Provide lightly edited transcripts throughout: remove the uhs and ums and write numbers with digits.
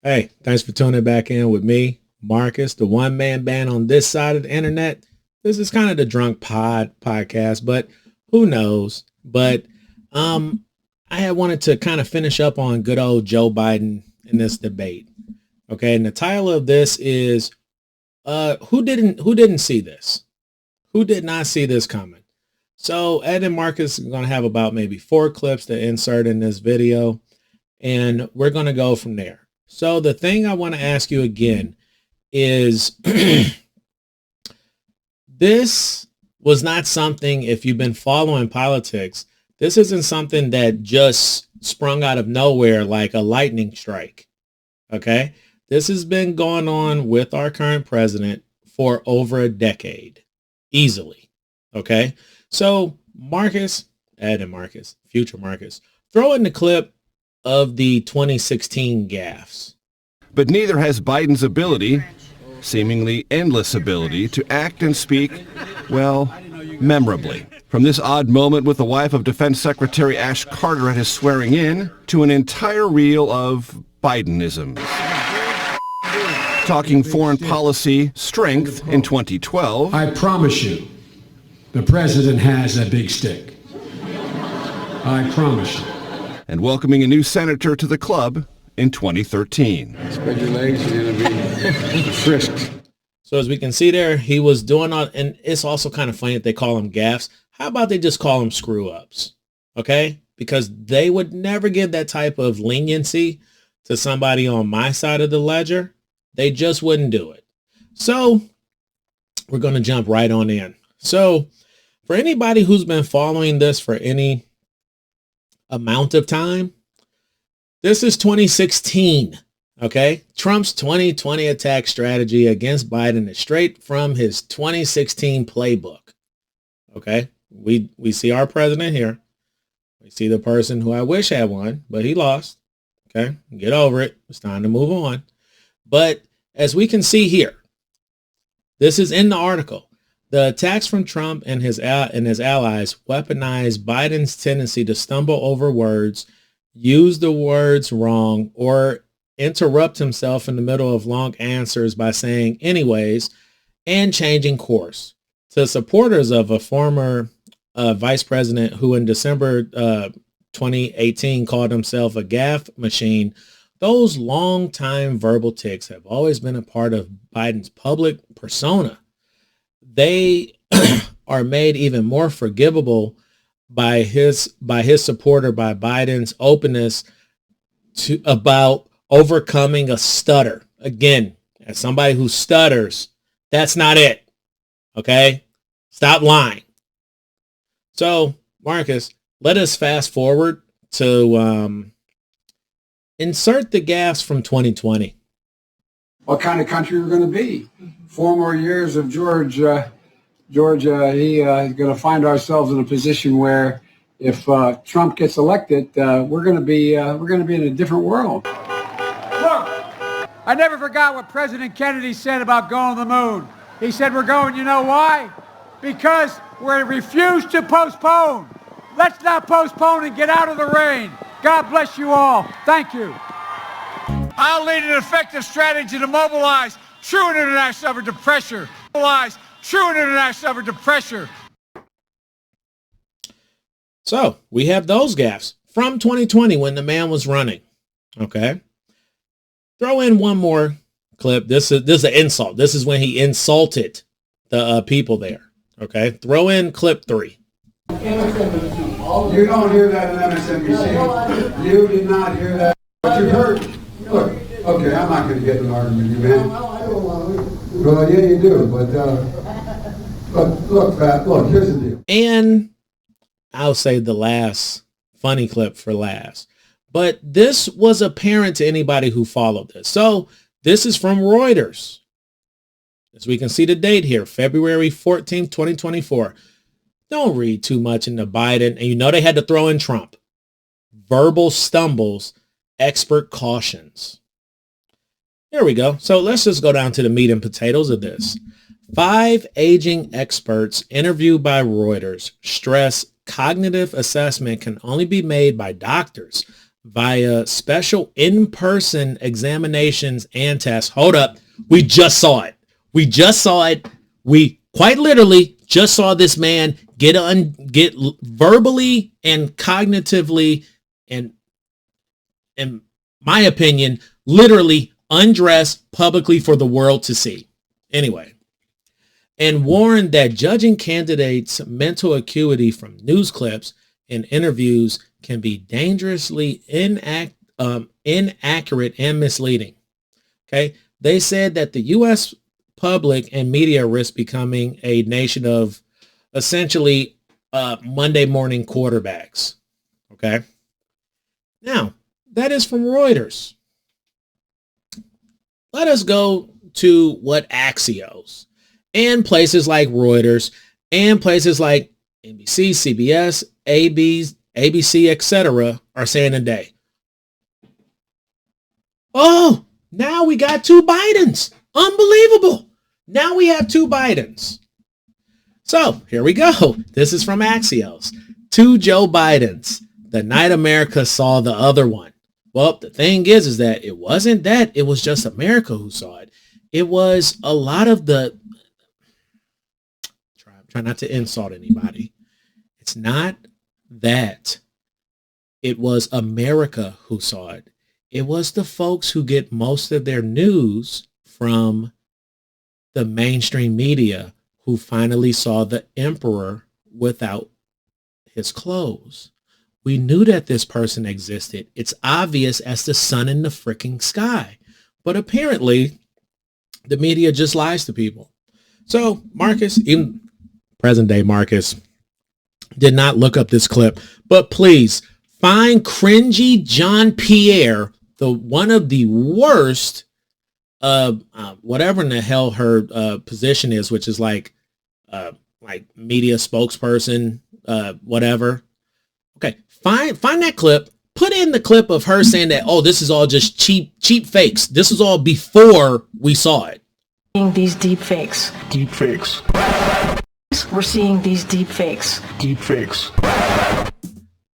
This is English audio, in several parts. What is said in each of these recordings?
Hey, thanks for tuning back in with me, Marcus, the one-man band on this side of the internet. This is kind of the Drunk podcast, but who knows? But I had wanted to kind of finish up on good old Joe Biden in this debate. Okay, and the title of this is who didn't see this? Who did not see this coming? So Ed and Marcus are going to have about maybe 4 clips to insert in this video, and we're going to go from there. So the thing I want to ask you again is this was not something, if you've been following politics, this isn't something that just sprung out of nowhere like a lightning strike. Okay. This has been going on with our current president for over a decade, easily. Okay. So Marcus, Ed and Marcus, future Marcus, throw in the clip of the 2016 gaffes. But neither has Biden's ability, seemingly endless ability, to act and speak, well, memorably. From this odd moment with the wife of Defense Secretary Ash Carter at his swearing in, to an entire reel of Bidenisms. Talking foreign policy strength in 2012. I promise you, the president has a big stick. I promise you. And welcoming a new senator to the club in 2013. Spread your legs, you're going to be frisked. So as we can see there, he was doing all, and it's also kind of funny that they call them gaffes. How about they just call them screw ups? Okay? Because they would never give that type of leniency to somebody on my side of the ledger. They just wouldn't do it. So we're going to jump right on in. So for anybody who's been following this for any amount of time, this is 2016. Okay. Trump's 2020 attack strategy against Biden is straight from his 2016 playbook. Okay. We see our president here. We see the person who I wish had won, but he lost. Okay. Get over it. It's time to move on. But as we can see here, this is in the article. The attacks from Trump and his allies weaponize Biden's tendency to stumble over words, use the words wrong, or interrupt himself in the middle of long answers by saying anyways and changing course. To supporters of a former vice president who in December 2018 called himself a gaffe machine, those long-time verbal tics have always been a part of Biden's public persona. They are made even more forgivable by his supporter, by Biden's openness about overcoming a stutter. Again, as somebody who stutters, that's not it. Okay? Stop lying. So, Marcus, let us fast forward to insert the gaffes from 2020. What kind of country we're going to be? 4 more years of Georgia, is going to find ourselves in a position where if Trump gets elected, we're going to be in a different world. Look, I never forgot what President Kennedy said about going to the moon. He said we're going, you know why? Because we refuse to postpone. Let's not postpone and get out of the rain. God bless you all. Thank you. I'll lead an effective strategy to mobilize true international effort to pressure. Mobilize true international effort to pressure. So we have those gaffes from 2020 when the man was running. Okay. Throw in one more clip. This is an insult. This is when he insulted the people there. Okay. Throw in clip 3. You don't hear that in MSNBC. You did not hear that. But you heard. Look, okay, I'm not going to get in an argument with you, man. Well, yeah, you do. But look, Pat, look, here's the deal. And I'll save the last funny clip for last. But this was apparent to anybody who followed this. So this is from Reuters. As we can see the date here, February 14th, 2024. Don't read too much into Biden. And you know they had to throw in Trump. Verbal stumbles, expert cautions. Here we go. So let's just go down to the meat and potatoes of this. 5 aging experts interviewed by Reuters stress cognitive assessment can only be made by doctors, via special in-person examinations and tests. Hold up. We just saw it. We just saw it. We quite literally just saw this man get verbally and cognitively and, in my opinion, literally undressed publicly for the world to see. Anyway, and warned that judging candidates' mental acuity from news clips and interviews can be dangerously inaccurate and misleading. Okay. They said that the U.S. public and media risk becoming a nation of essentially Monday morning quarterbacks. Okay. Now, that is from Reuters. Let us go to what Axios and places like Reuters and places like NBC, CBS, ABC, etc. are saying today. Oh, now we got two Bidens. Unbelievable. Now we have two Bidens. So here we go. This is from Axios. Two Joe Bidens. The night America saw the other one. Well, the thing is that it wasn't that. It was just America who saw it. It was a lot of the... Try not to insult anybody. It's not that. It was America who saw it. It was the folks who get most of their news from the mainstream media who finally saw the emperor without his clothes. We knew that this person existed. It's obvious as the sun in the freaking sky. But apparently, the media just lies to people. So Marcus, even present day Marcus, did not look up this clip. But please, find cringy John Pierre, the one of the worst, whatever in the hell her position is, which is like media spokesperson, whatever. Okay, find that clip. Put in the clip of her saying that, oh, this is all just cheap fakes. This is all before we saw it. These deep fakes. Deep fakes. We're seeing these deep fakes. Deep fakes.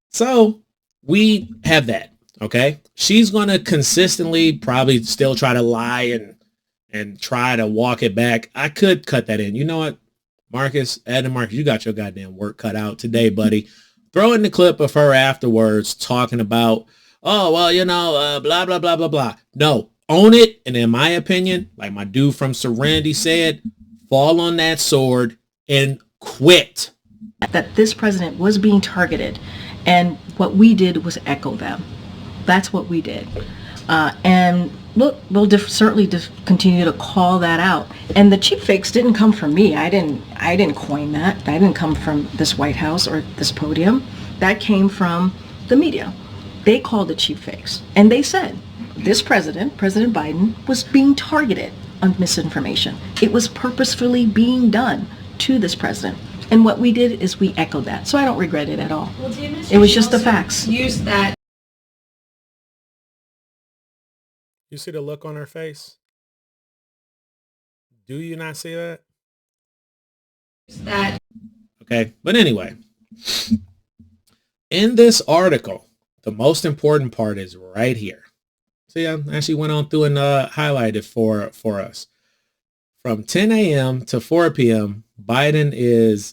So we have that. Okay. She's going to consistently probably still try to lie and try to walk it back. I could cut that in. You know what, Marcus, Adam Marcus, you got your goddamn work cut out today, buddy. Throw in the clip of her afterwards talking about, oh, well, you know, blah, blah, blah, blah, blah. No, own it. And in my opinion, like my dude from Serenity said, fall on that sword and quit. That this president was being targeted, and what we did was echo them. That's what we did. And look, we'll certainly continue to call that out. And the cheap fakes didn't come from me. I didn't coin that. That didn't come from this White House or this podium. That came from the media. They called it cheap fakes. And they said this president, President Biden, was being targeted on misinformation. It was purposefully being done to this president. And what we did is we echoed that. So I don't regret it at all. Well, it was just the facts. Use that. You see the look on her face? Do you not see that? That. Okay, but anyway, in this article, the most important part is right here. See, I actually went on through and highlighted for us. From 10 a.m. to 4 p.m., Biden is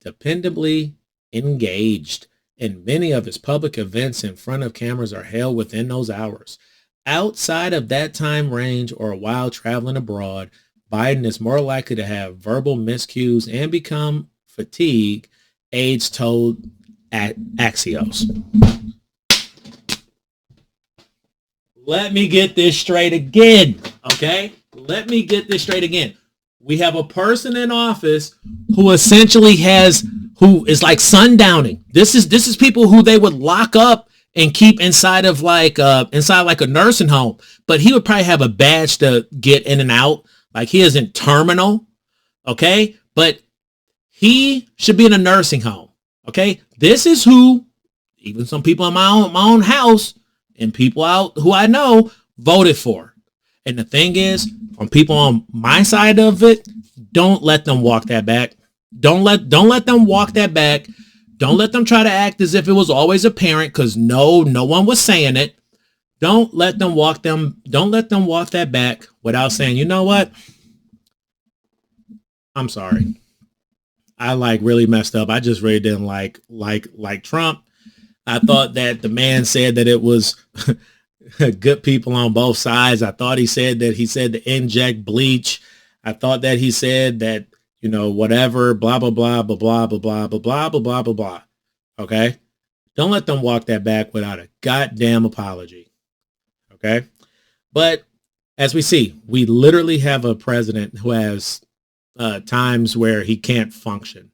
dependably engaged, and many of his public events in front of cameras are held within those hours. Outside of that time range or while traveling abroad, Biden is more likely to have verbal miscues and become fatigued, aides told at Axios. Let me get this straight again, okay? Let me get this straight again. We have a person in office who essentially who is like sundowning. This is people who they would lock up and keep inside like a nursing home. But he would probably have a badge to get in and out. Like he isn't terminal. Okay. But he should be in a nursing home. Okay. This is who, even some people in my own house and people out who I know voted for. And the thing is, on people on my side of it, don't let them walk that back. Don't let them walk that back. Don't let them try to act as if it was always apparent, because no one was saying it. Don't let them walk that back without saying, you know what? I'm sorry. I really messed up. I just really didn't like Trump. I thought that the man said that it was good people on both sides. I thought he said to inject bleach. I thought that he said that, whatever, blah, blah, blah, blah, blah, blah, blah, blah, blah, blah, blah, blah, blah. Okay? Don't let them walk that back without a goddamn apology. Okay? But as we see, we literally have a president who has times where he can't function.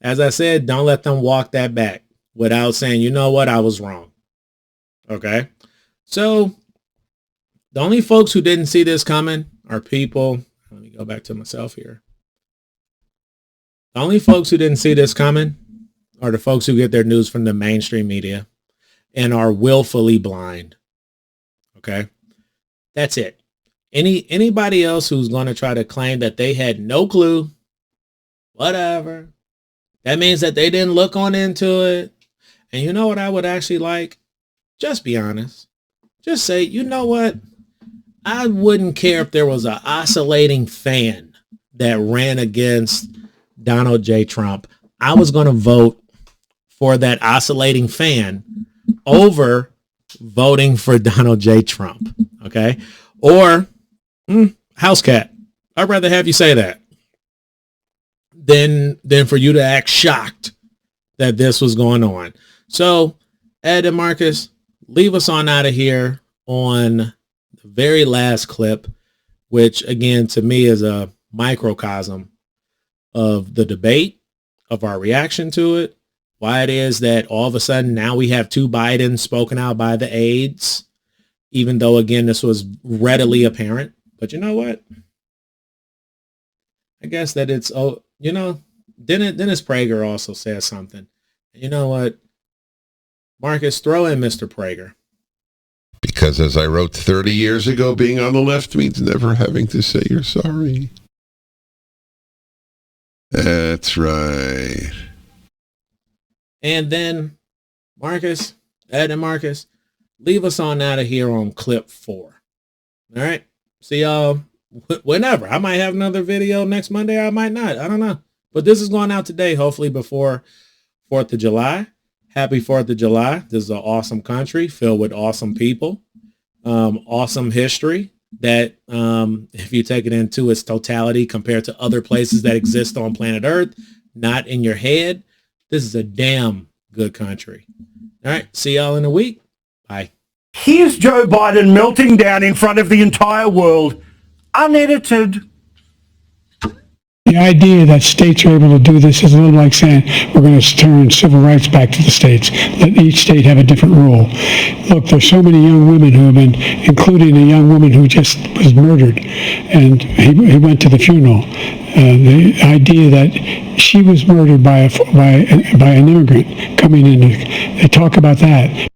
As I said, don't let them walk that back without saying, you know what, I was wrong. Okay? So the only folks who didn't see this coming are people. Let me go back to myself here. The only folks who didn't see this coming are the folks who get their news from the mainstream media and are willfully blind. Okay? That's it. Anybody else who's going to try to claim that they had no clue, whatever, that means that they didn't look on into it. And you know what I would actually like? Just be honest. Just say, you know what? I wouldn't care if there was an oscillating fan that ran against Donald J. Trump. I was going to vote for that oscillating fan over voting for Donald J. Trump. Okay? Or house cat. I'd rather have you say that than for you to act shocked that this was going on. So, Ed and Marcus, leave us on out of here on the very last clip, which again to me is a microcosm of the debate, of our reaction to it, why it is that all of a sudden now we have two Bidens spoken out by the aides, even though again this was readily apparent. But you know what? I guess that it's, Dennis Prager also says something. You know what? Marcus, throw in Mr. Prager. Because as I wrote 30 years ago, being on the left means never having to say you're sorry. That's right. And then, Marcus, Ed and Marcus, leave us on out of here on clip 4. All right? See y'all whenever. I might have another video next Monday. I might not. I don't know. But this is going out today, hopefully before 4th of July. Happy 4th of July. This is an awesome country filled with awesome people. Awesome history that, if you take it into its totality compared to other places that exist on planet Earth, not in your head, this is a damn good country. All right. See y'all in a week. Bye. Here's Joe Biden melting down in front of the entire world, unedited. The idea that states are able to do this is a little like saying we're going to turn civil rights back to the states, let each state have a different rule. Look, there's so many young women who have been, including a young woman who just was murdered, and he went to the funeral. The idea that she was murdered by an immigrant coming in, they talk about that.